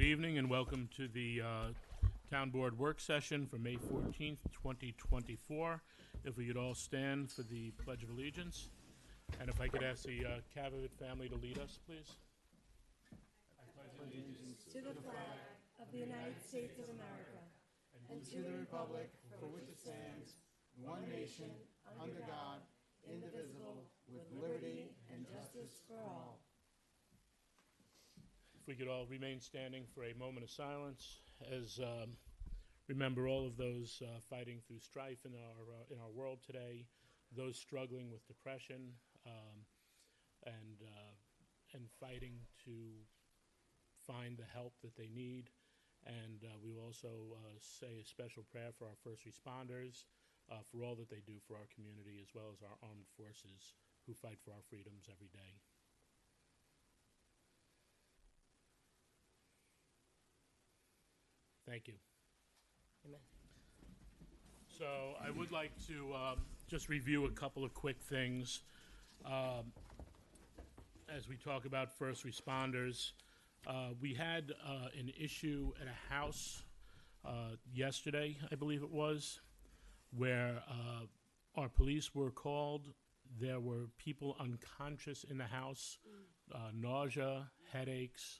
evening and welcome to the Town Board Work Session for May 14th, 2024. If we could all stand for the Pledge of Allegiance. And if I could ask the Cavavit family to lead us, please. To the flag of the United States of America and to the republic for which it stands, one nation, under God, indivisible, with liberty and justice for all. If we could all remain standing for a moment of silence as remember all of those fighting through strife in our world today, those struggling with depression and fighting to find the help that they need. And we will also say a special prayer for our first responders, for all that they do for our community, as well as our armed forces who fight for our freedoms every day. Thank you. Amen. So I would like to just review a couple of quick things as we talk about first responders. We had an issue at a house yesterday, I believe it was, where our police were called. There were people unconscious in the house, nausea, headaches,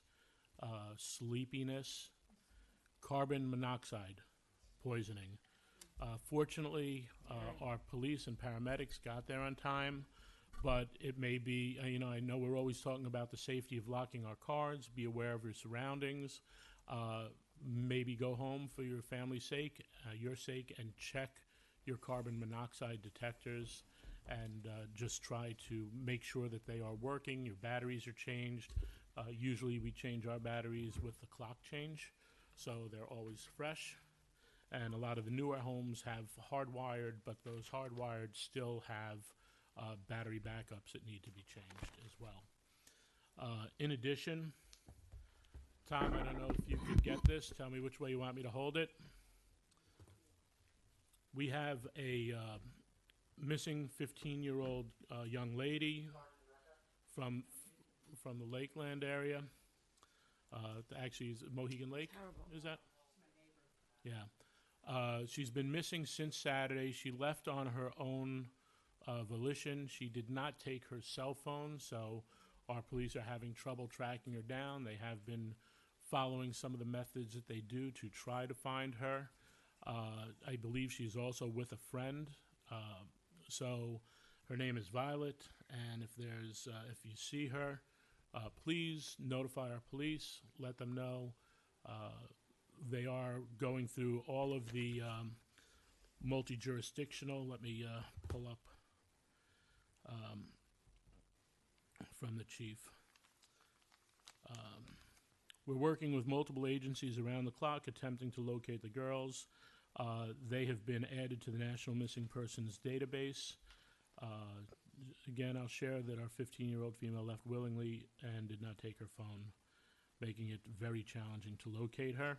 sleepiness, carbon monoxide poisoning. Fortunately, our police and paramedics got there on time, but it may be, I know we're always talking about the safety of locking our cars, be aware of your surroundings, maybe go home for your family's sake, your sake, and check your carbon monoxide detectors and just try to make sure that they are working, your batteries are changed. Usually we change our batteries with the clock change, so they're always fresh. And a lot of the newer homes have hardwired, but those hardwired still have battery backups that need to be changed as well. In addition, Tom, I don't know if you could get this. Tell me which way you want me to hold it. We have a missing 15-year-old young lady from the Lakeland area. Actually, is it Mohegan Lake? Terrible. Is that? Yeah. She's been missing since Saturday. She left on her own volition. She did not take her cell phone, so our police are having trouble tracking her down. They have been following some of the methods that they do to try to find her. I believe she's also with a friend. So her name is Violet, and if you see her, please notify our police, let them know. They are going through all of the multi-jurisdictional. Let me pull up from the chief. We're working with multiple agencies around the clock attempting to locate the girls. They have been added to the National Missing Persons Database. Again, I'll share that our 15-year-old female left willingly and did not take her phone, making it very challenging to locate her.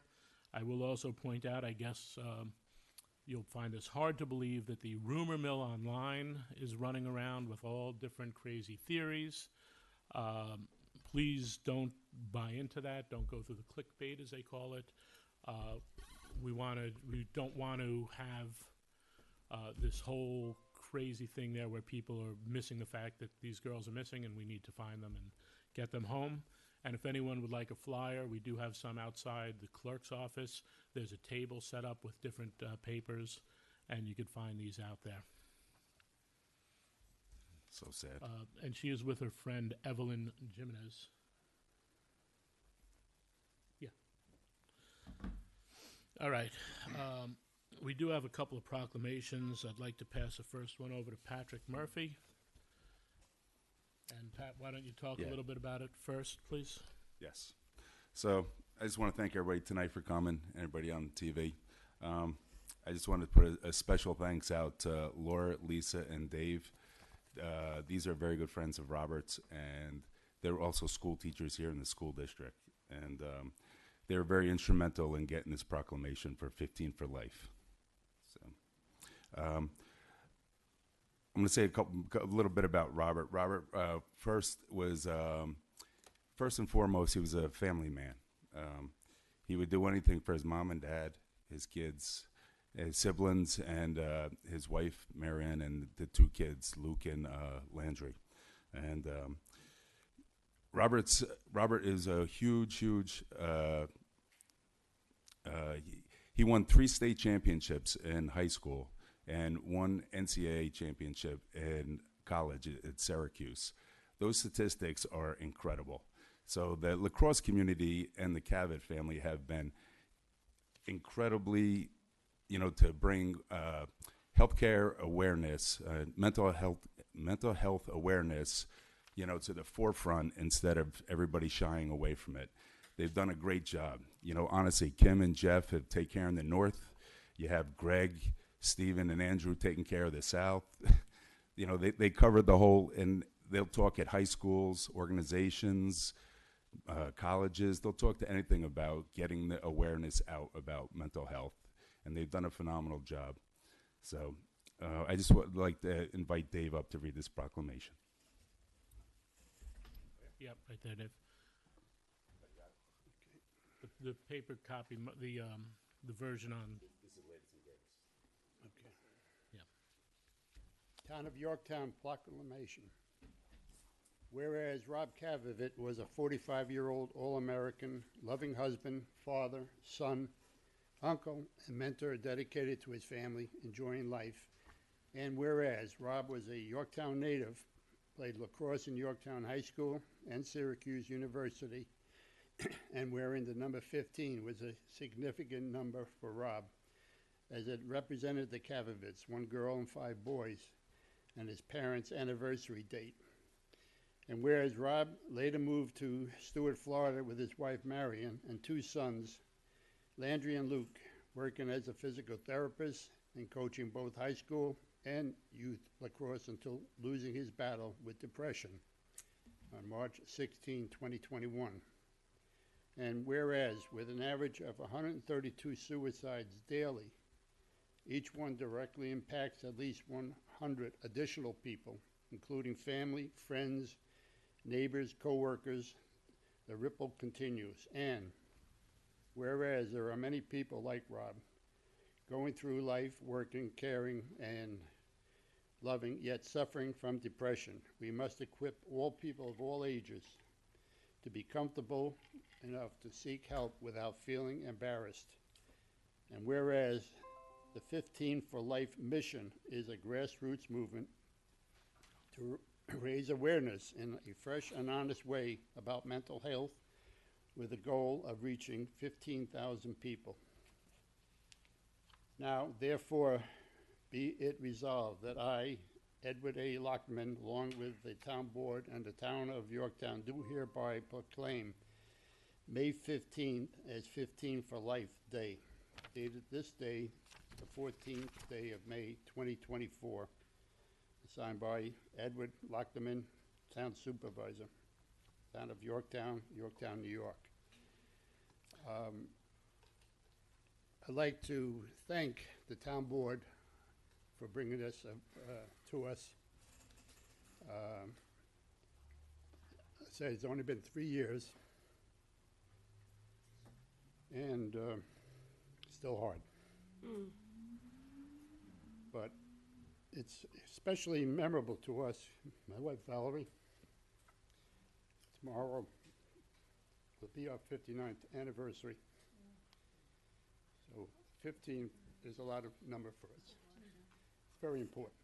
I will also point out, I guess you'll find this hard to believe, that the rumor mill online is running around with all different crazy theories. Please don't buy into that. Don't go through the clickbait, as they call it. We don't want to have this whole crazy thing there where people are missing the fact that these girls are missing and we need to find them and get them home. And if anyone would like a flyer, we do have some outside the clerk's office. There's a table set up with different papers, and you could find these out there. So sad. And she is with her friend Evelyn Jimenez. Yeah. All right. We do have a couple of proclamations. I'd like to pass the first one over to Patrick Murphy. And Pat, why don't you talk a little bit about it first, please? Yes. So I just want to thank everybody tonight for coming, everybody on TV. I just wanted to put a special thanks out to Laura, Lisa, and Dave. These are very good friends of Robert's, and they're also school teachers here in the school district. And they were very instrumental in getting this proclamation for 15 for Life. So I'm going to say a little bit about Robert. Robert first and foremost, he was a family man. He would do anything for his mom and dad, his kids, his siblings, and his wife, Marianne, and the two kids, Luke and Landry. And Robert is a huge. He won 3 state championships in high school and 1 NCAA championship in college at Syracuse. Those statistics are incredible. So the lacrosse community and the Cavett family have been incredibly, to bring healthcare awareness, mental health awareness, to the forefront instead of everybody shying away from it. They've done a great job. Honestly, Kim and Jeff have taken care in the North. You have Greg, Stephen, and Andrew taking care of the South. They covered the whole, and they'll talk at high schools, organizations, colleges. They'll talk to anything about getting the awareness out about mental health, and they've done a phenomenal job. So I just would like to invite Dave up to read this proclamation. Yep, right there, Dave. The paper copy, the version on. This is latest and greatest. Okay. Yeah. Town of Yorktown proclamation. Whereas Rob Cavett was a 45-year-old All-American, loving husband, father, son, uncle, and mentor dedicated to his family, enjoying life. And whereas Rob was a Yorktown native, played lacrosse in Yorktown High School and Syracuse University, and wherein the number 15 was a significant number for Rob, as it represented the Cavett's, 1 girl and 5 boys, and his parents' anniversary date. And whereas Rob later moved to Stuart, Florida with his wife Marion and 2 sons, Landry and Luke, working as a physical therapist and coaching both high school and youth lacrosse until losing his battle with depression on March 16, 2021. And whereas with an average of 132 suicides daily, each one directly impacts at least 100 additional people, including family, friends, neighbors, co-workers, the ripple continues. And whereas there are many people like Rob going through life, working, caring, and loving, yet suffering from depression, we must equip all people of all ages to be comfortable enough to seek help without feeling embarrassed. And whereas the 15 for Life mission is a grassroots movement to raise awareness in a fresh and honest way about mental health with the goal of reaching 15,000 people. Now, therefore, be it resolved that I, Edward A. Lockman, along with the town board and the town of Yorktown, do hereby proclaim May 15th as 15 for Life Day, dated this day, the 14th day of May 2024, signed by Edward Lockman, Town Supervisor, Town of Yorktown, Yorktown, New York. I'd like to thank the town board for bringing this to us. I say it's only been 3 years, and still hard. But it's especially memorable to us. My wife Valerie, tomorrow will be our 59th anniversary. So 15 is a lot of number for us. It's very important.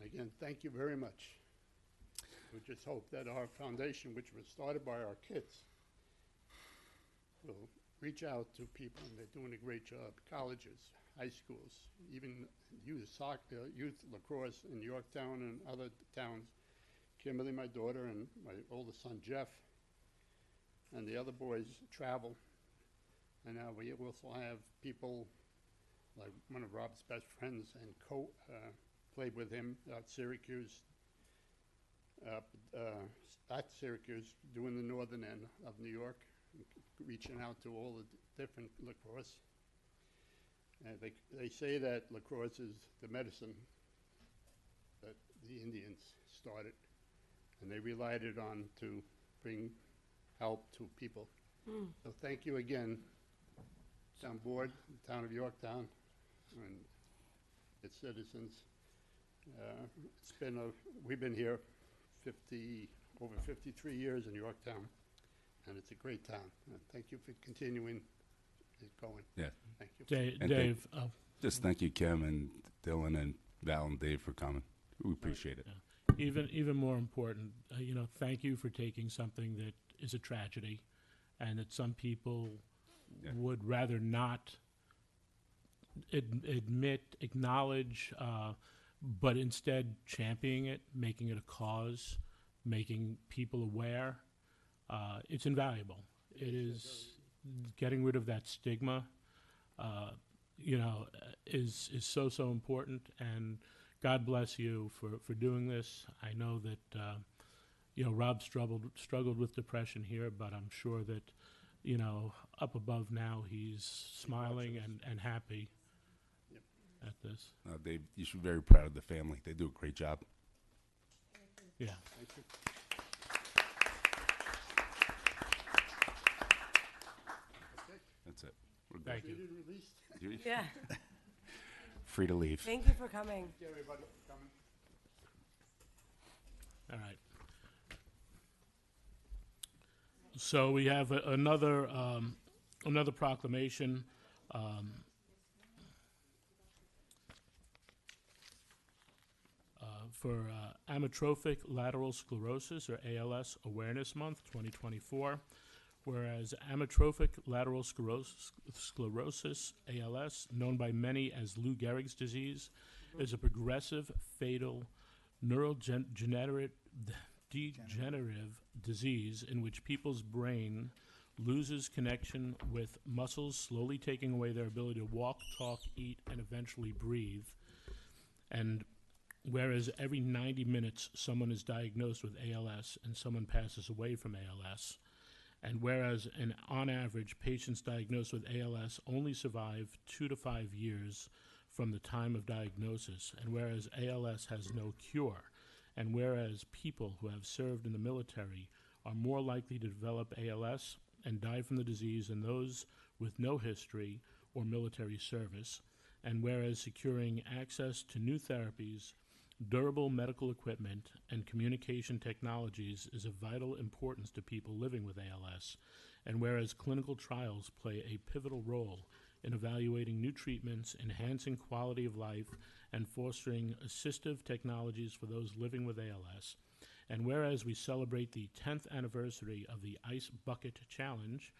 Again, thank you very much. We just hope that our foundation, which was started by our kids, will reach out to people, and they're doing a great job. Colleges, high schools, even youth soccer, youth lacrosse in Yorktown and other towns. Kimberly, my daughter, and my oldest son, Jeff, and the other boys travel. And now we also have people like one of Rob's best friends and played with him at Syracuse, doing the northern end of New York, reaching out to all the different lacrosse. They say that lacrosse is the medicine that the Indians started, and they relied it on to bring help to people. So thank you again, town board, town of Yorktown, and its citizens. We've been here over 53 years in Yorktown, and it's a great town. And thank you for continuing it going. Yeah. Thank you. And Dave, Just thank you, Kim and Dylan and Val and Dave for coming. We appreciate it. even more important, thank you for taking something that is a tragedy, and that some people Yeah. would rather not acknowledge, but instead championing it, making it a cause, making people aware. It's invaluable. It is getting rid of that stigma. Is so important, and God bless you for doing this. I know that Rob struggled with depression here, but I'm sure that up above now he's smiling and happy Yep. at this. Dave, you should be very proud of the family. They do a great job. Yeah. Thank you. Okay. That's it. We're good. Thank you. Treated, released. You- Yeah, Free to leave. thank you for coming. Thank you, everybody, for coming. All right. So we have another proclamation. For Amyotrophic Lateral Sclerosis, or ALS, Awareness Month 2024. Whereas amyotrophic lateral sclerosis, ALS, known by many as Lou Gehrig's disease, is a progressive, fatal, neurodegenerative disease in which people's brain loses connection with muscles, slowly taking away their ability to walk, talk, eat, and eventually breathe. And whereas every 90 minutes someone is diagnosed with ALS and someone passes away from ALS, and whereas on average patients diagnosed with ALS only survive 2 to 5 years from the time of diagnosis, and whereas ALS has no cure, and whereas people who have served in the military are more likely to develop ALS and die from the disease than those with no history or military service, and whereas securing access to new therapies, durable medical equipment, and communication technologies is of vital importance to people living with ALS, and whereas clinical trials play a pivotal role in evaluating new treatments, enhancing quality of life, and fostering assistive technologies for those living with ALS, and whereas we celebrate the 10th anniversary of the Ice Bucket Challenge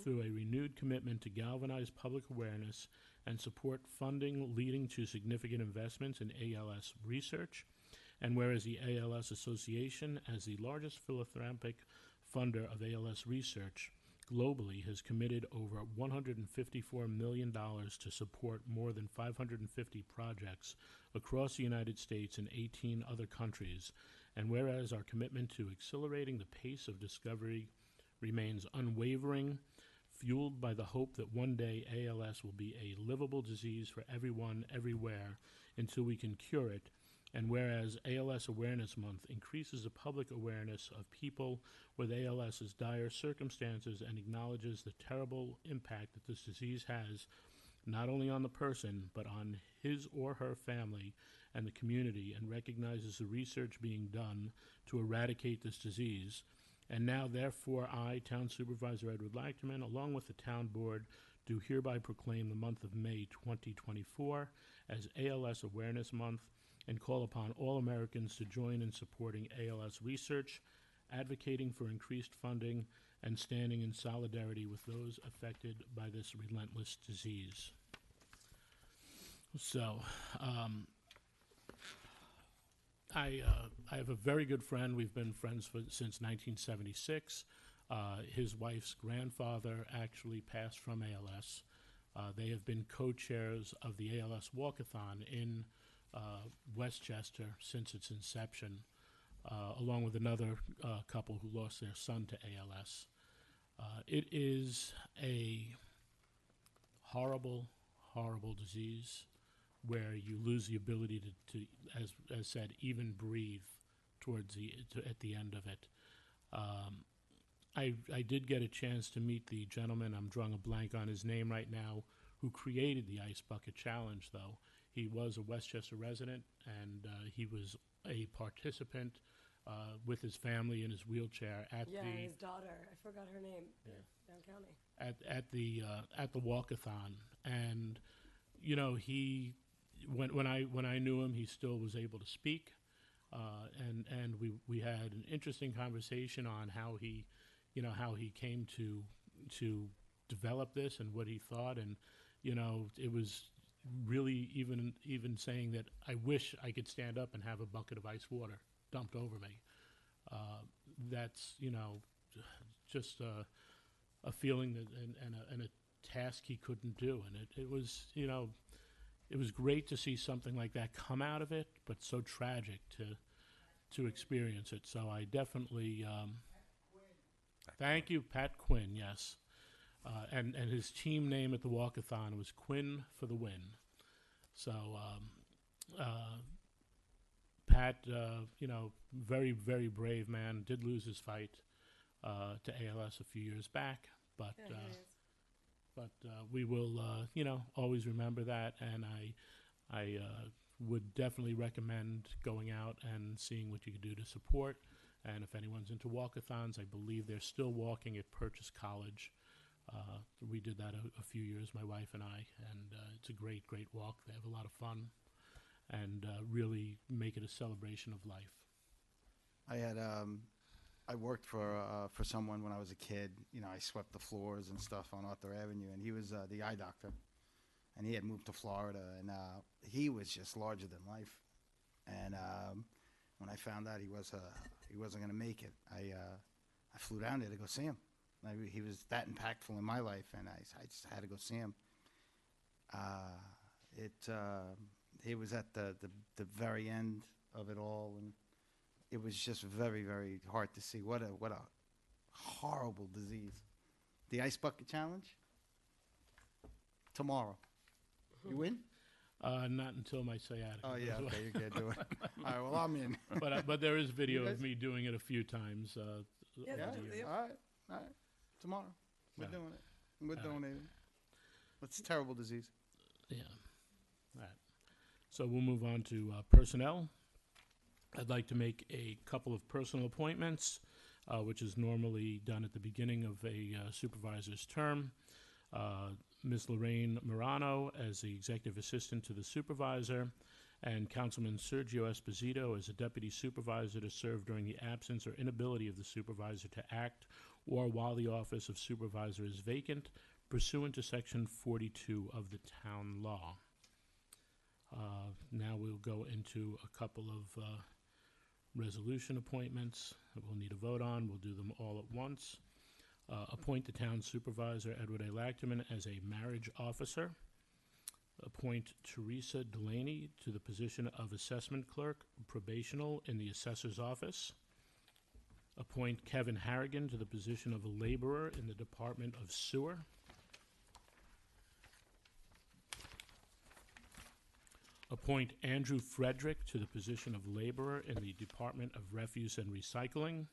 through a renewed commitment to galvanize public awareness and support funding leading to significant investments in ALS research, and whereas the ALS Association, as the largest philanthropic funder of ALS research globally, has committed over $154 million to support more than 550 projects across the United States and 18 other countries, and whereas our commitment to accelerating the pace of discovery remains unwavering, fueled by the hope that one day ALS will be a livable disease for everyone, everywhere, until we can cure it, and whereas ALS Awareness Month increases the public awareness of people with ALS's dire circumstances and acknowledges the terrible impact that this disease has not only on the person, but on his or her family and the community, and recognizes the research being done to eradicate this disease. And now, therefore, I, Town Supervisor Edward Lachterman, along with the Town Board, do hereby proclaim the month of May 2024 as ALS Awareness Month, and call upon all Americans to join in supporting ALS research, advocating for increased funding, and standing in solidarity with those affected by this relentless disease. So, I have a very good friend. We've been friends since 1976. His wife's grandfather actually passed from ALS. They have been co-chairs of the ALS Walkathon in Westchester since its inception, along with another couple who lost their son to ALS. It is a horrible, horrible disease where you lose the ability to as said, even breathe at the end of it. I did get a chance to meet the gentleman, I'm drawing a blank on his name right now, who created the Ice Bucket Challenge, though. He was a Westchester resident, and he was a participant with his family in his wheelchair at Yeah, the his daughter. I forgot her name. Down county. at the walkathon. And you know, he when I knew him, he still was able to speak, and we had an interesting conversation on how he came to develop this and what he thought. And you know, it was really even saying that I wish I could stand up and have a bucket of ice water dumped over me. That's, you know, just a feeling that and a task he couldn't do. And it was, you know, it was great to see something like that come out of it, but so tragic to experience it. So I definitely thank you, Pat Quinn. Yes. And his team name at the walkathon was Quinn for the Win. So Pat, you know, very, very brave man, did lose his fight to ALS a few years back, but Yeah, here he is. we will, you know, always remember that. And I would definitely recommend going out and seeing what you can do to support. And if anyone's into walkathons, I believe they're still walking at Purchase College. We did that a few years, my wife and I, and it's a great, great walk. They have a lot of fun and really make it a celebration of life. I worked for someone when I was a kid. You know, I swept the floors and stuff on Arthur Avenue, and he was the eye doctor, and he had moved to Florida, and he was just larger than life. And when I found out he wasn't going to make it, I flew down there to go see him. He was that impactful in my life, and I just had to go see him. He was at the very end of it all, and it was just very, very hard to see. What a horrible disease. The Ice Bucket Challenge tomorrow. You win? Not until my sciatica. Oh yeah, goes away. okay, you can't do it. All right, well I'm in. But there is video You of guys- me doing it a few times. Yeah, over Yeah, the years. all right, tomorrow. We're Yeah. doing it. We're All right. donating. It's a terrible disease. Yeah. All right. So we'll move on to personnel. I'd like to make a couple of personal appointments, which is normally done at the beginning of a supervisor's term. Ms. Lorraine Morano as the executive assistant to the supervisor, and Councilman Sergio Esposito as a deputy supervisor to serve during the absence or inability of the supervisor to act or while the office of supervisor is vacant, pursuant to Section 42 of the town law. Now we'll go into a couple of resolution appointments that we'll need a vote on. We'll do them all at once. Appoint the town supervisor, Edward A. Lachterman, as a marriage officer. Appoint Teresa Delaney to the position of assessment clerk, probational in the assessor's office. Appoint Kevin Harrigan to the position of a laborer in the Department of Sewer. Appoint Andrew Frederick to the position of laborer in the Department of Refuse and Recycling.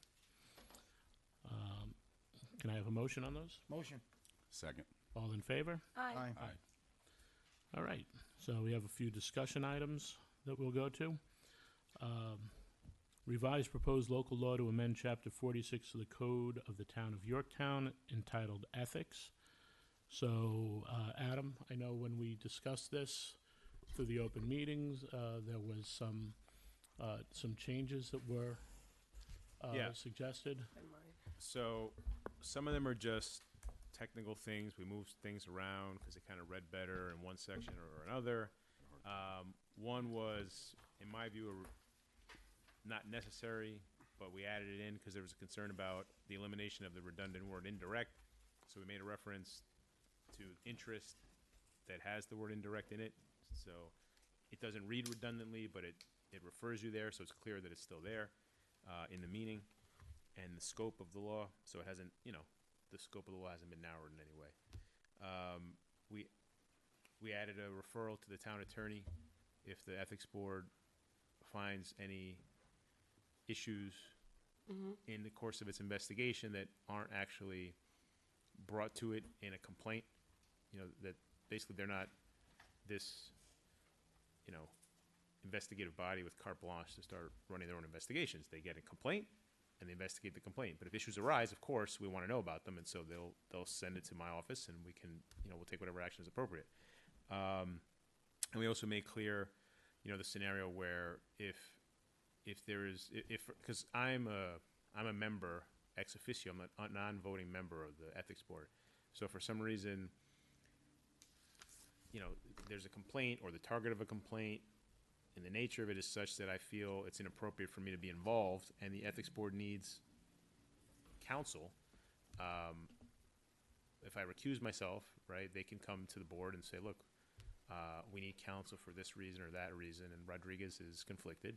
Can I have a motion on those? Motion. Second. All in favor? Aye. All right, so we have a few discussion items that we'll go to. Revised proposed local law to amend Chapter 46 of the Code of the Town of Yorktown entitled Ethics. So, Adam, I know when we discussed this through the open meetings, there was some changes that were Yeah. suggested. And mine. So some of them are just technical things. We moved things around because it kind of read better in one section or another. One was, in my view, not necessary, but we added it in because there was a concern about the elimination of the redundant word indirect. So we made a reference to interest that has the word indirect in it. So it doesn't read redundantly, but it refers you there, so it's clear that it's still there in the meaning and the scope of the law. So it hasn't, you know, the scope of the law hasn't been narrowed in any way. We added a referral to the town attorney if the ethics board finds any issues in the course of its investigation that aren't actually brought to it in a complaint. You know, that basically they're not this, you know, investigative body with carte blanche to start running their own investigations. They get a complaint and they investigate the complaint. But if issues arise, of course, we want to know about them, and so they'll send it to my office, and we can, you know, we'll take whatever action is appropriate. And we also made clear, you know, the scenario where if because I'm a member ex officio, I'm a non-voting member of the ethics board. So for some reason, you know, there's a complaint or the target of a complaint, and the nature of it is such that I feel it's inappropriate for me to be involved, and the ethics board needs counsel. If I recuse myself, right, they can come to the board and say, look, we need counsel for this reason or that reason, and Rodriguez is conflicted.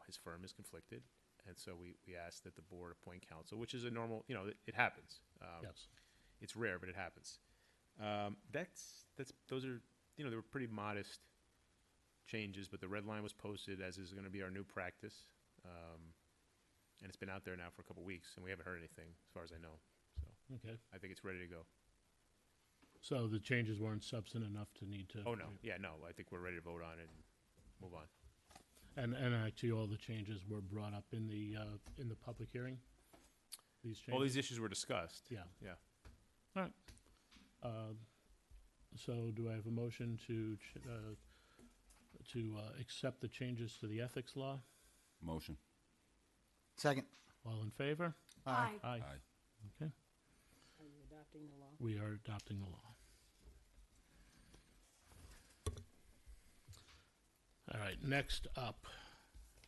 His firm is conflicted, and so we ask that the board appoint counsel, which is a normal, you know, it happens. Yes. It's rare, but it happens. Those are, you know, they were pretty modest changes, but the red line was posted, as is going to be our new practice, and it's been out there now for a couple weeks, and we haven't heard anything as far as I know. So Okay. I think it's ready to go. So the changes weren't substantive enough to need to. Oh no, yeah, no, I think we're ready to vote on it and move on. And actually, all the changes were brought up in the public hearing. These changes. All these issues were discussed. Yeah. Yeah. All right. So do I have a motion to accept the changes to the ethics law? Motion. Second. All in favor? Aye. Aye. Aye. Okay. Are you adopting the law? We are adopting the law. All right, next up,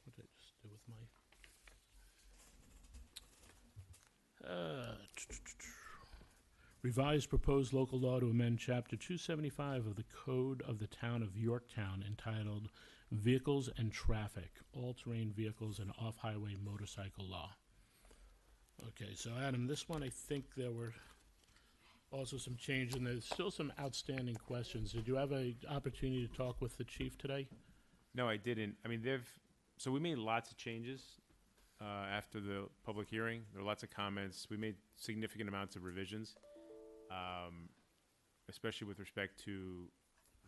what did I just do with my? Revised proposed local law to amend Chapter 275 of the Code of the Town of Yorktown entitled Vehicles and Traffic, All-Terrain Vehicles and Off-Highway Motorcycle Law. Okay, so Adam, this one, I think there were also some change, and there's still some outstanding questions. Did you have an opportunity to talk with the chief today? No, I didn't. I mean, so we made lots of changes after the public hearing. There were lots of comments. We made significant amounts of revisions, especially with respect to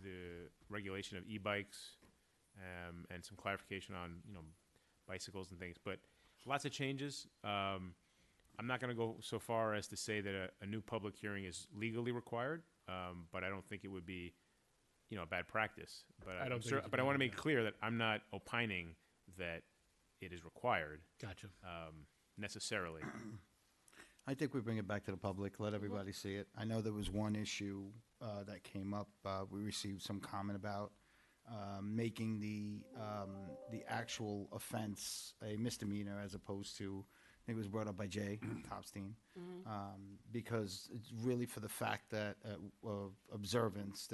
the regulation of e-bikes and some clarification on, you know, bicycles and things. But lots of changes. I'm not going to go so far as to say that a new public hearing is legally required, but I don't think it would be, you know, a bad practice. But I don't think it's a but I bad want to make practice. clear that I'm not opining that it is required Gotcha. necessarily. I think we bring it back to the public, let everybody see it. I know there was one issue that came up, we received some comment about making the actual offense a misdemeanor as opposed to, I think it was brought up by Jay Topstein, because it's really for the fact that of observance,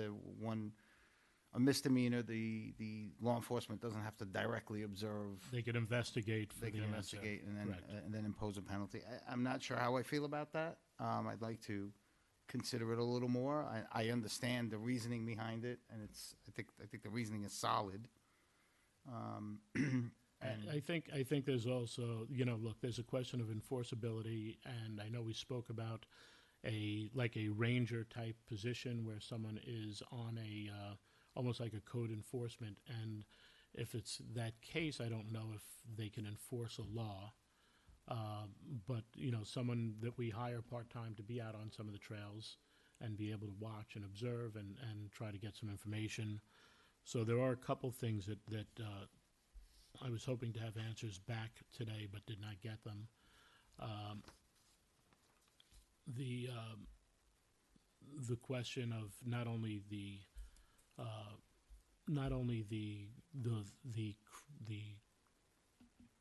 a misdemeanor, the law enforcement doesn't have to directly observe. They could investigate for They the can answer. investigate Correct. and then impose a penalty. I'm not sure how I feel about that. I'd like to consider it a little more. I understand the reasoning behind it, and I think the reasoning is solid. I think there's also, you know, look, there's a question of enforceability, and I know we spoke about a ranger type position where someone is on a almost like a code enforcement, and if it's that case, I don't know if they can enforce a law. But, you know, someone that we hire part-time to be out on some of the trails and be able to watch and observe and try to get some information. So there are a couple things that I was hoping to have answers back today, but did not get them. The question of not only the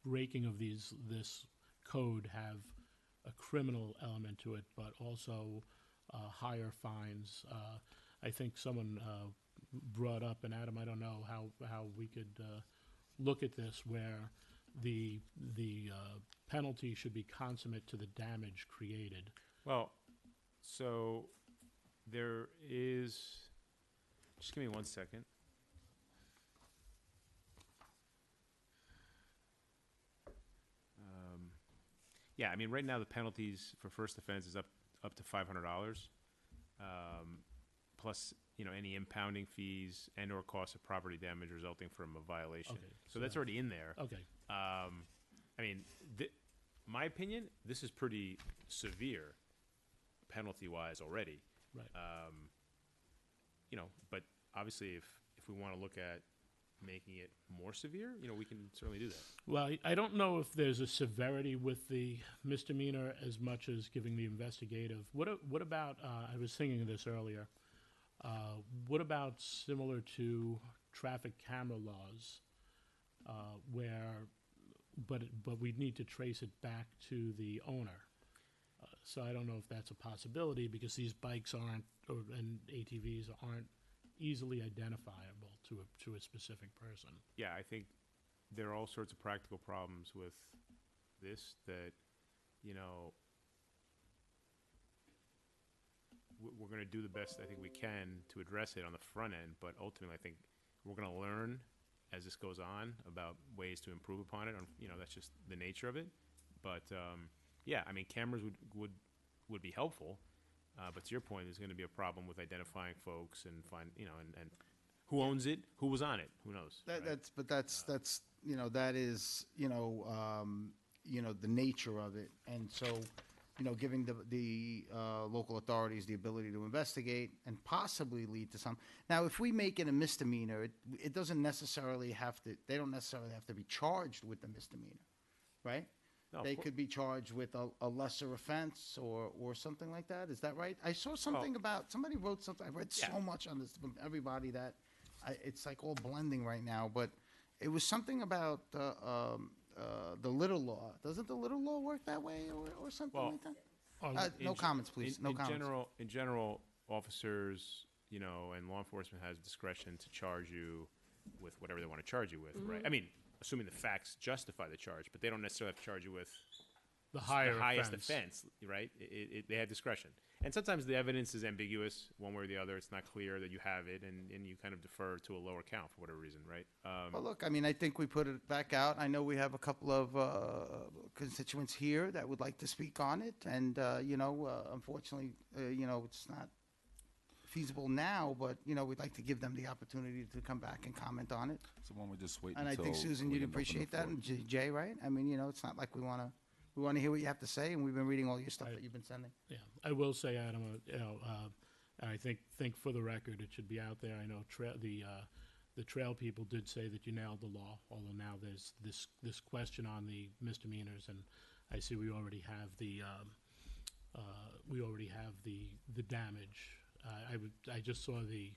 breaking of this code have a criminal element to it, but also higher fines. I think someone brought up, and Adam, I don't know how we could look at this, where the penalty should be consummate to the damage created. Well, so there is, just give me 1 second. Yeah, I mean, right now the penalties for first offense is up to $500, plus any impounding fees and or costs of property damage resulting from a violation. Okay, so that's already in there. Okay, I mean, my opinion, this is pretty severe penalty-wise already. right. But obviously, if we want to look at making it more severe, we can certainly do that. Well, I don't know if there's a severity with the misdemeanor as much as giving the investigative. What about, I was thinking of this earlier, what about similar to traffic camera laws, but we'd need to trace it back to the owner? So I don't know if that's a possibility, because these bikes and ATVs aren't easily identifiable to a specific person. Yeah, I think there are all sorts of practical problems with this that, we're going to do the best I think we can to address it on the front end, but ultimately I think we're going to learn as this goes on about ways to improve upon it. That's just the nature of it. But yeah, I mean, cameras would be helpful, but to your point, there's going to be a problem with identifying folks and and who owns it, who was on it, who knows? That, right? that's that is the nature of it, and so giving the local authorities the ability to investigate and possibly lead to some. Now, if we make it a misdemeanor, it doesn't necessarily have to. They don't necessarily have to be charged with the misdemeanor, right? No, of They cour- could be charged with a lesser offense or something like that. Is that right? I saw something about somebody wrote something. I read so Yeah. much on this from everybody that it's like all blending right now. But it was something about the little law. Doesn't the little law work that way or something Well, like that? Oh, No in ge- comments, please. No comments. In general, officers, and law enforcement has discretion to charge you with whatever they want to charge you with, right? I mean, assuming the facts justify the charge, but they don't necessarily have to charge you with the higher the highest offense. right? They have discretion. And sometimes the evidence is ambiguous one way or the other. It's not clear that you have it, and you kind of defer to a lower count for whatever reason, right? Well, look, I mean, I think we put it back out. I know we have a couple of constituents here that would like to speak on it, and unfortunately, it's not feasible now. But we'd like to give them the opportunity to come back and comment on it. So why don't we just wait And I until think Susan, we you'd can open the appreciate that, floor? and Jay, right? I mean, it's not like we want to hear what you have to say, and we've been reading all your stuff that you've been sending. Yeah, I will say, Adam, I think for the record, it should be out there. I know the trail people did say that you nailed the law, although now there's this question on the misdemeanors, and I see we already have the damage. I just saw the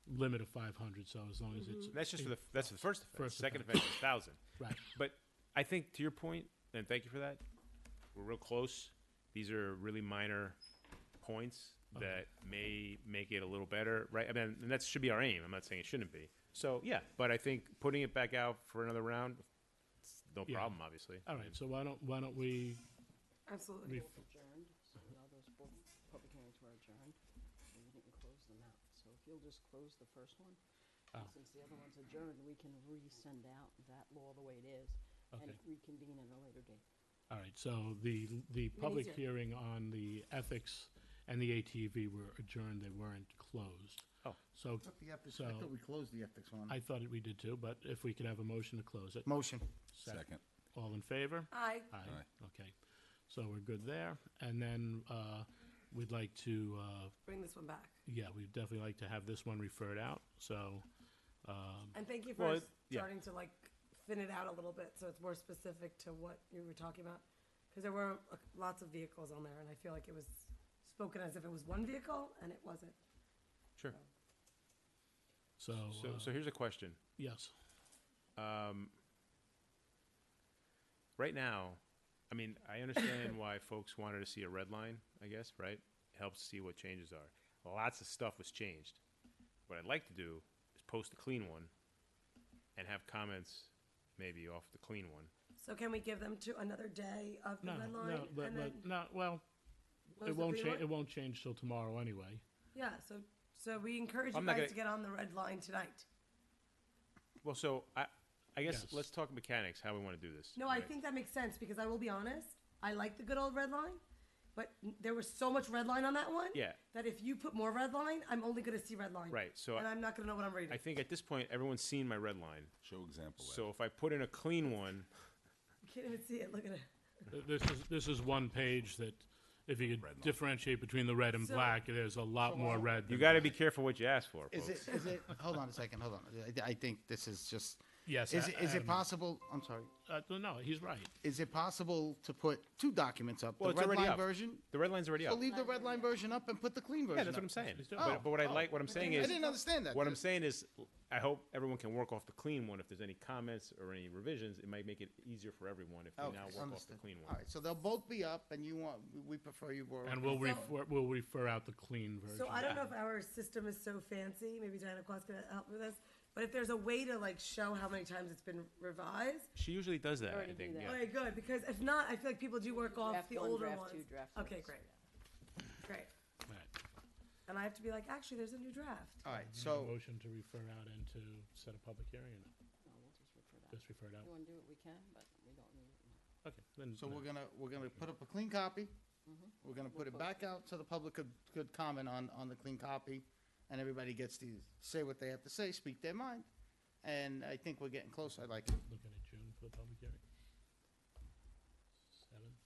limit of 500, so as long as it's That's just for the first offense. First Second offense is 1,000. right. But I think to your point, and thank you for that, we're real close. These are really minor points that may make it a little better, right? I mean, and that should be our aim. I'm not saying it shouldn't be. So yeah, but I think putting it back out for another round, it's no Yeah. problem, obviously. All right, so why don't we? Absolutely. Ref- Adjourned, so now those both public hearings were adjourned, and we didn't close them out. So if you'll just close the first one, and Oh. since the other one's adjourned, we can resend out that law the way it is and Okay. reconvene at a later date. All right, so the public to- hearing on the ethics and the ATV were adjourned, they weren't closed. Oh. So, I So- thought we closed the ethics one. I thought we did too, but if we could have a motion to close it. Motion. Second. All in favor? Aye. Aye. Okay, so we're good there, and then, we'd like to, Bring this one back. yeah, we'd definitely like to have this one referred out, so, And thank you for Well, yeah. starting to thin it out a little bit so it's more specific to what you were talking about. Because there were lots of vehicles on there, and I feel like it was spoken as if it was one vehicle, and it wasn't. Sure. so, So here's a question. yes. Right now, I mean, I understand why folks wanted to see a red line, I guess, right? Helps see what changes are. Lots of stuff was changed. What I'd like to do is post a clean one and have comments maybe off the clean one. So can we give them to another day of the No, red line? no, and then no, well, close it the won't green change, one? it won't change till tomorrow anyway. Yeah, so we encourage you I'm not guys gonna- to get on the red line tonight. Well, so I guess Yes. let's talk mechanics, how we want to do this. No, I right? think that makes sense because I will be honest. I like the good old red line, but there was so much red line on that one. Yeah. That if you put more red line, I'm only gonna see red line. Right, so And I'm not gonna know what I'm reading. I think at this point, everyone's seen my red line. Show example. Ed. So if I put in a clean one, You can't even see it. Look at it. This is one page that, if you Red could line. differentiate between the red and So- black, there's a lot more red. you than got to black. be careful what you ask for, Is folks. it, hold on a second, hold on. I think this is just, Yes. is it possible, I'm sorry, No, he's right. is it possible to put two documents up? Well, The it's red already line up. version? The red line's already So up. leave the red line version up and put the clean version Yeah, that's what up. I'm saying. He's doing it. But what I'm saying I is, didn't understand that. what I'm saying is, I hope everyone can work off the clean one. If there's any comments or any revisions, it might make it easier for everyone if we Okay, now work off the understood. clean All one. right, so they'll both be up, and we prefer you were. And we'll refer out the clean version. So I don't know if our system is so fancy. Maybe Diana Quat's gonna help with this. But if there's a way to like show how many times it's been revised, She usually does that, I Already do think. that. Yeah. okay, good. Because if not, I feel like people do work off Draft the one, older draft ones. two, draft Okay, three. great, great. Right. And I have to be like, actually, there's a new draft. All right, So so, motion to refer out and to set a public hearing. Or no? No, we'll just refer that. Just refer it If out. you wanna do it, we can, but we don't need it now. Okay. Then so no. we're gonna put up a clean copy. We're gonna put it back out so the public could comment on the clean copy, and everybody gets to say what they have to say, speak their mind. And I think we're getting close. I like it. Looking at June for the public hearing. 7th?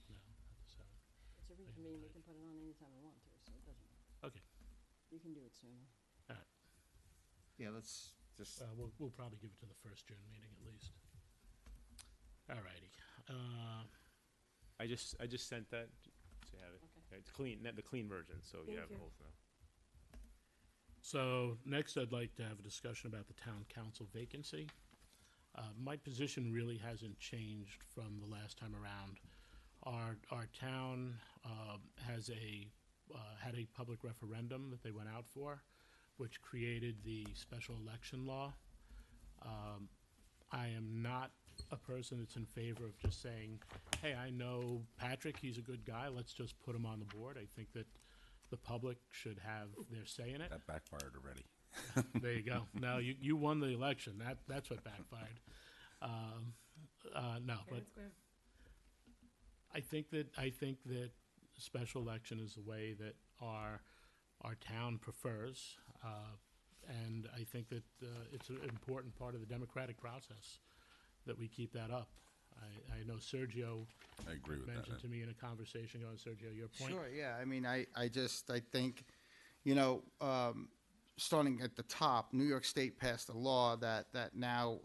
No, not the 7th. It's a reconvene, we can put it on anytime we want to, so it doesn't matter. Okay. You can do it sooner. Yeah, let's just. We'll probably give it to the first June meeting at least. All righty. I just sent that, so you have it. Okay. It's clean, the clean version, so you Thank have the you. whole thing. So next, I'd like to have a discussion about the town council vacancy. My position really hasn't changed from the last time around. Our town has had a public referendum that they went out for, which created the special election law. I am not a person that's in favor of just saying, hey, I know Patrick, he's a good guy, let's just put him on the board. I think that the public should have their say in it. That backfired already. There you go. Now, you won the election. That's what backfired. No, but Fair and square. I think that special election is the way that our town prefers, and I think that it's an important part of the democratic process that we keep that up. I know Sergio I agree with that. mentioned Ed. to me in a conversation going, Sergio, your point. Sure, yeah, I mean, I think, starting at the top, New York State passed a law that now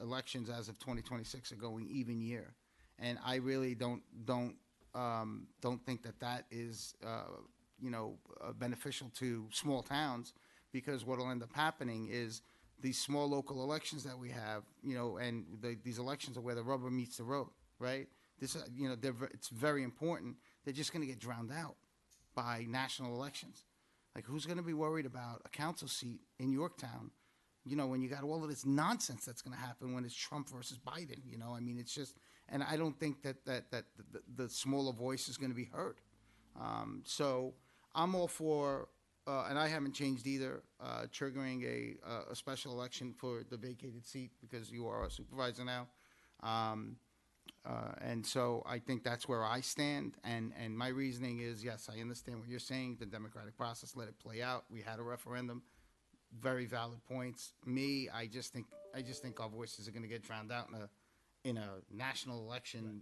elections as of 2026 are going even year. And I really don't think that is, beneficial to small towns, because what'll end up happening is these small local elections that we have, and these elections are where the rubber meets the road, right? This, it's very important. They're just going to get drowned out by national elections. Like, who's going to be worried about a council seat in Yorktown, when you got all of this nonsense that's going to happen when it's Trump versus Biden, I mean, it's just, and I don't think that the smaller voice is going to be heard. So I'm all for, and I haven't changed either, triggering a special election for the vacated seat, because you are a supervisor now. And so I think that's where I stand. And my reasoning is, yes, I understand what you're saying, the democratic process, let it play out. We had a referendum, very valid points. I just think our voices are going to get drowned out in a national election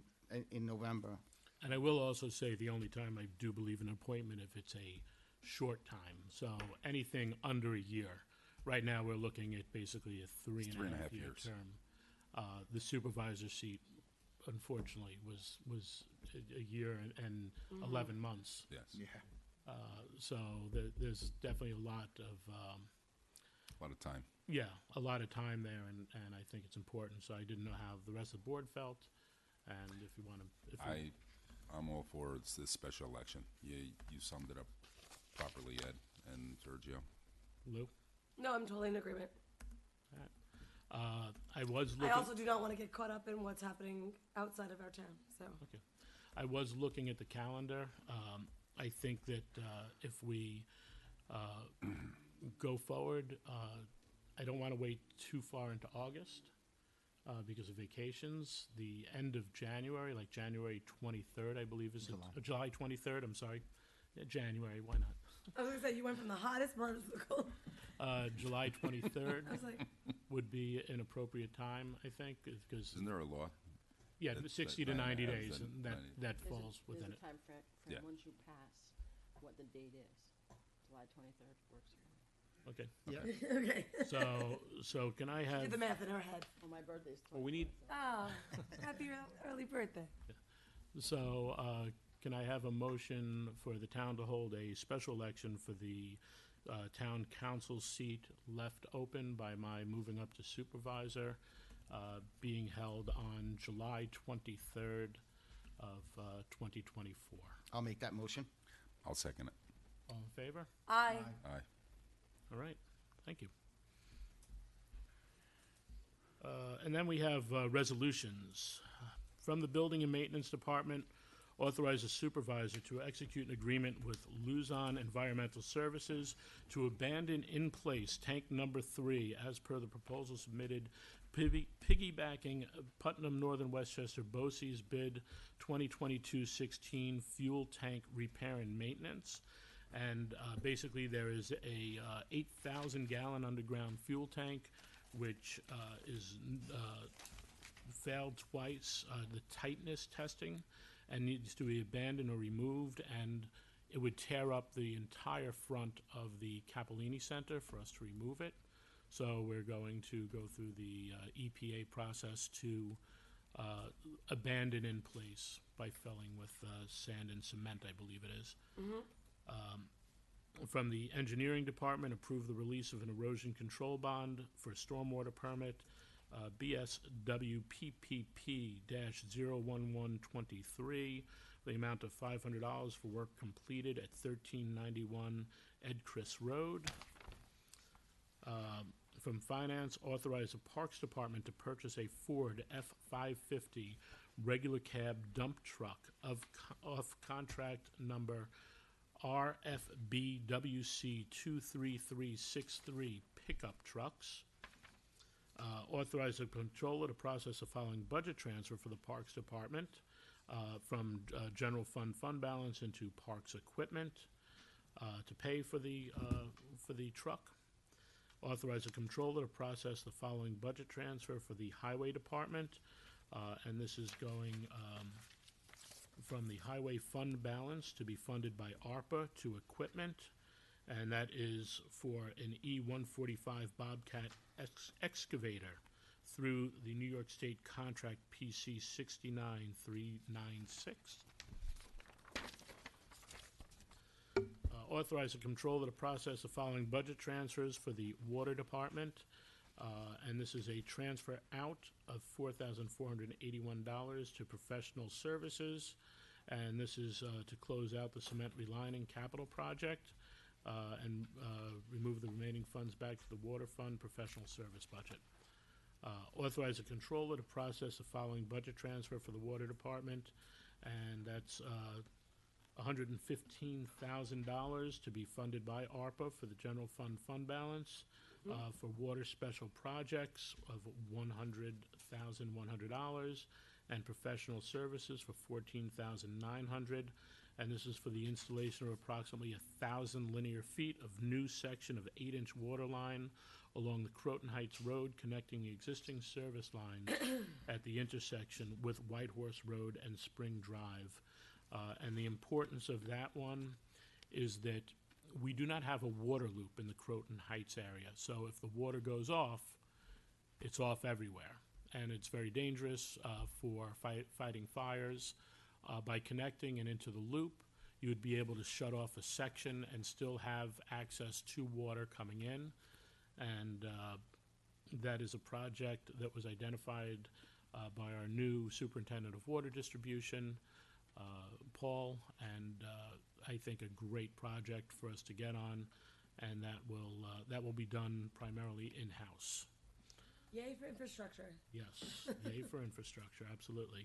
in November. And I will also say the only time I do believe in an appointment if it's a short time. So anything under a year. Right now, we're looking at basically a 3.5 year years. term. The supervisor seat, unfortunately, was a year and 11 months. Yes. Yeah. So there's definitely a lot of A lot of time. a lot of time there, and I think it's important. So I didn't know how the rest of the board felt, and if you want to, I'm all for this special election. You summed it up properly, Ed and Sergio. Lou, No, I'm totally in agreement. I was looking. I also do not want to get caught up in what's happening outside of our town. So Okay. I was looking at the calendar. I think that if we go forward, I don't want to wait too far into August. because of vacations. The end of January, like January 23rd, I believe is July. July 23rd, I'm sorry. Yeah, January, why not? I was gonna say, you went from the hottest month to the cold. July 23rd I was like, would be an appropriate time, I think, because, Isn't there a law? yeah, That- 60 to that- 90 that- days, that- and that that- falls within There's it. a time frame Yeah. once you pass what the date is. July 23rd works for me. Okay, Yeah. okay. so can I Do have, the math in our head. Well, my birthday's 24th. Well, we need, Oh, happy early birthday. so, can I have a motion for the town to hold a special election for the town council seat left open by my moving up to supervisor, being held on July 23rd of 2024. I'll make that motion. I'll second it. All in favor? Aye. Aye. All right, thank you. And then we have resolutions. From the Building and Maintenance Department, authorize the supervisor to execute an agreement with Luzon Environmental Services to abandon in place tank number 3 as per the proposal submitted, piggybacking Putnam Northern Westchester BOCES bid 2022-16 fuel tank repair and maintenance. And basically, there is a 8,000 gallon underground fuel tank, which is failed twice, the tightness testing, and needs to be abandoned or removed, and it would tear up the entire front of the Capellini Center for us to remove it. So we're going to go through the EPA process to abandon in place by filling with sand and cement, I believe it is. From the Engineering Department, approve the release of an erosion control bond for stormwater permit, BSWPPP-01123, the amount of $500 for work completed at 1391 Ed Chris Road. From Finance, authorize the Parks Department to purchase a Ford F-550 regular cab dump truck of contract number RFBWC 23363 pickup trucks. Authorize the controller to process the following budget transfer for the Parks Department from general fund balance into parks equipment to pay for the truck. Authorize the controller to process the following budget transfer for the Highway Department, and this is going from the highway fund balance to be funded by ARPA to equipment, and that is for an E-145 Bobcat excavator through the New York State contract PC 69396. Authorize the controller to process the following budget transfers for the Water Department, and this is a transfer out of $4,481 to professional services, and this is to close out the cement relining capital project and remove the remaining funds back to the water fund professional service budget. Authorize the controller to process the following budget transfer for the Water Department, and that's $115,000 to be funded by ARPA for the general fund balance, for water special projects of $100,100, and professional services for $14,900. And this is for the installation of approximately 1,000 linear feet of new section of 8-inch water line along the Croton Heights Road connecting the existing service line at the intersection with Whitehorse Road and Spring Drive. And the importance of that one is that we do not have a water loop in the Croton Heights area. So if the water goes off, it's off everywhere. And it's very dangerous for fighting fires. By connecting and into the loop, you would be able to shut off a section and still have access to water coming in. And that is a project that was identified by our new superintendent of water distribution, Paul, and I think a great project for us to get on, and that will be done primarily in-house. Yay for infrastructure. Yes, yay for infrastructure, absolutely.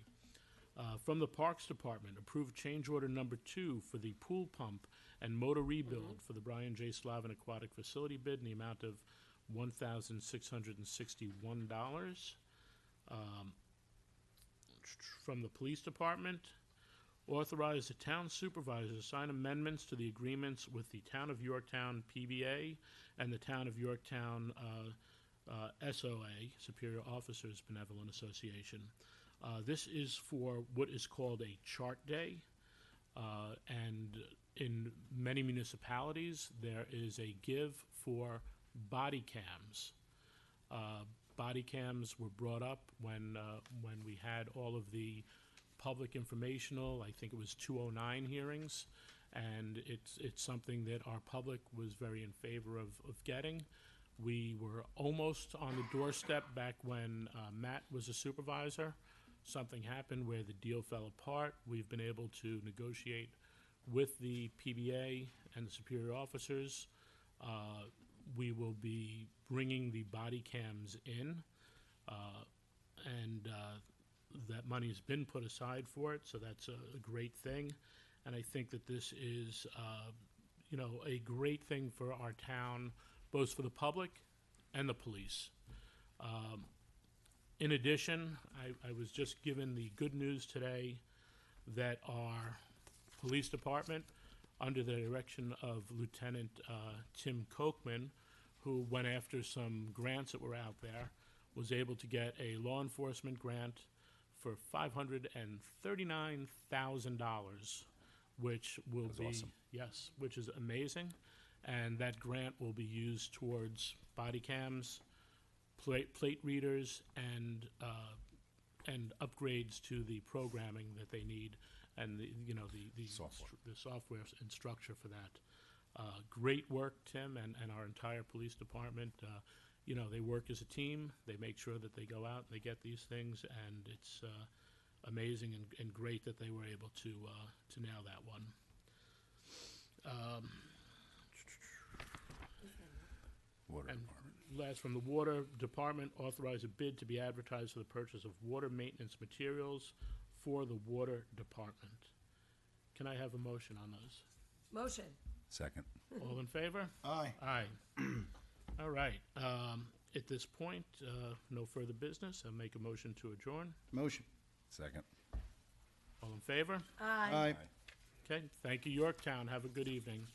From the Parks Department, approve change order number 2 for the pool pump and motor rebuild for the Brian J. Slavin Aquatic Facility bid in the amount of $1,661. From the police department, authorize the town supervisor to sign amendments to the agreements with the Town of Yorktown PBA and the Town of Yorktown SOA, Superior Officers Benevolent Association. This is for what is called a chart day, and in many municipalities, there is a give for body cams. Body cams were brought up when we had all of the public informational, I think it was 209 hearings, and it's something that our public was very in favor of getting. We were almost on the doorstep back when Matt was a supervisor. Something happened where the deal fell apart. We've been able to negotiate with the PBA and the superior officers. We will be bringing the body cams in, and that money has been put aside for it, so that's a great thing. And I think that this is, a great thing for our town, both for the public and the police. In addition, I was just given the good news today that our police department, under the direction of Lieutenant Tim Kochman, who went after some grants that were out there, was able to get a law enforcement grant for $539,000, which will That's be awesome. yes, which is amazing, and that grant will be used towards body cams, plate readers, and upgrades to the programming that they need, and the Software. the software and structure for that. Great work, Tim, and our entire police department. They work as a team. They make sure that they go out and they get these things, and it's amazing and great that they were able to nail that one. Water And department. last, from the water department, authorize a bid to be advertised for the purchase of water maintenance materials for the water department. Can I have a motion on those? Motion. Second. All in favor? Aye. Aye. All right. At this point, no further business. I'll make a motion to adjourn. Motion. Second. All in favor? Aye. Aye. Okay, thank you, Yorktown. Have a good evening.